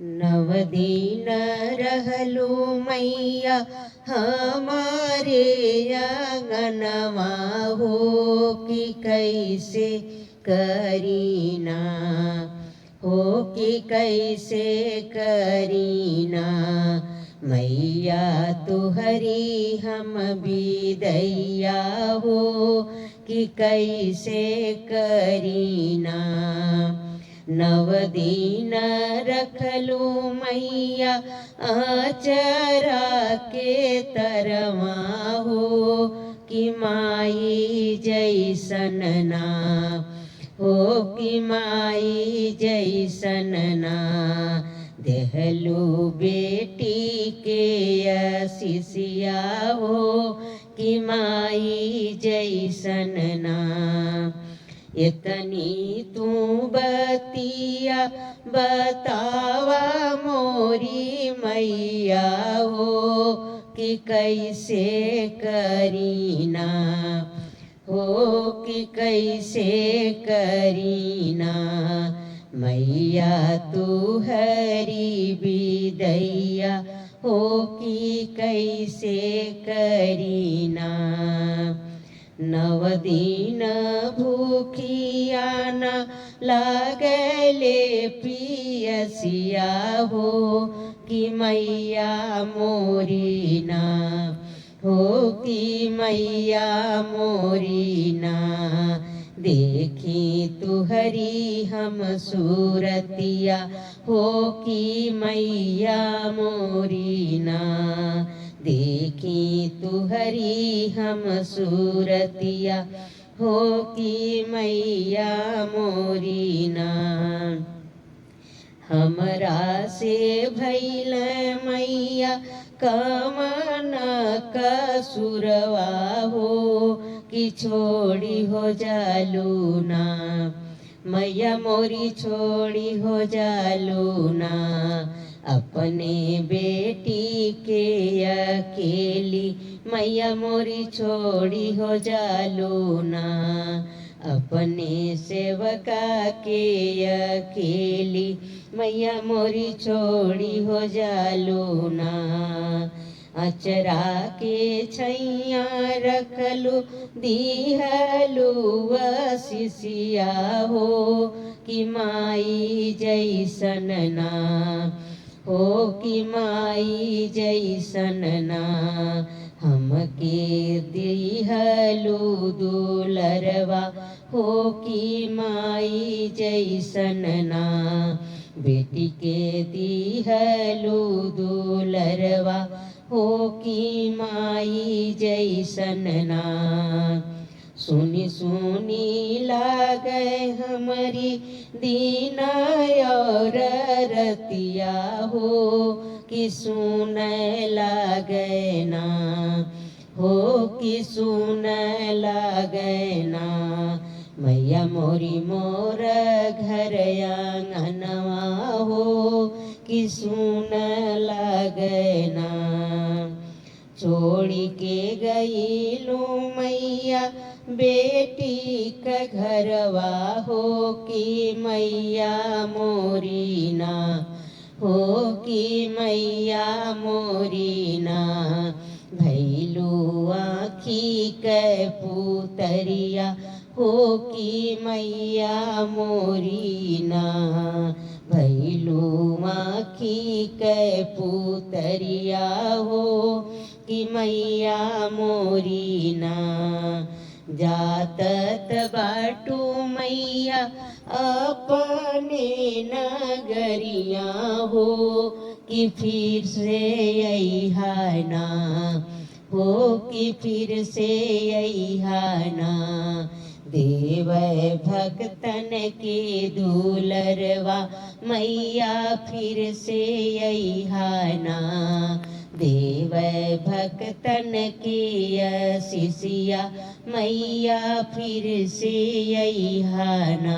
नवदीन रहलू मैया हमारे आंगनवा हो कि कैसे करीना हो कि कैसे करीना मैया तुहरी हम बिदैया हो कि कैसे करीना नवदीन रखलू मैया आचरा के तरवा हो कि माई जैसन ना हो कि माई जैसन ना देहलू बेटी के आशीषिया हो कि माई जैसन ना इतनी तू बतिया बतावा मोरी मैया हो कि कैसे करीना हो कि कैसे करीना मैया तू हरी बिदैया हो कि कैसे करीना नवदीन भूखिया न लागले पियसिया हो कि मैया मोरीना हो कि मैया मोरीना देखी तुहरी हम सूरतिया हो कि मैया मोरीना देखी तुहरी हम सूरतिया हो कि मैया मोरीना हमरा से भैल मैया कमन कसुरवा हो कि छोड़ी हो जालूना मैया मोरी छोड़ी हो जालूना अपने बेटी के अकेली मैया मोरी छोड़ी हो जालूना अपने सेवका के अकेली मैया मोरी छोड़ी हो जालूना अचरा के छैया रखलू दिहलू आशीषिया हो कि माई जैसन ना हो कि माई जैसन ना हमके दिहलू दुलरवा हो कि माई जैसन ना बेटी के दिहलू दुलरवा हो कि माई जैसन ना सुनी सुनी लागे हमारी दीना और रतिया हो कि सुन लागे ना हो कि सुन लागे ना मैया मोरी मोर घर आंगनवा हो कि सुन लागे ना छोड़ी के गईलू मैया बेटी का घरवा हो कि मैया मोरीना हो कि मैया मोरीना भैलू आँखी के पुतरिया हो कि मैया मोरीना भैलू आँखी के पुतरिया हो कि मैया मोरीना जातत बाटू मैया अपने नगरिया हो कि फिर से अइहाना हो कि फिर से अइहाना देव भक्तन के दुलरवा मैया फिर से अइहाना देव भक्तन की आशीषिया मैया फिर से अइहाना।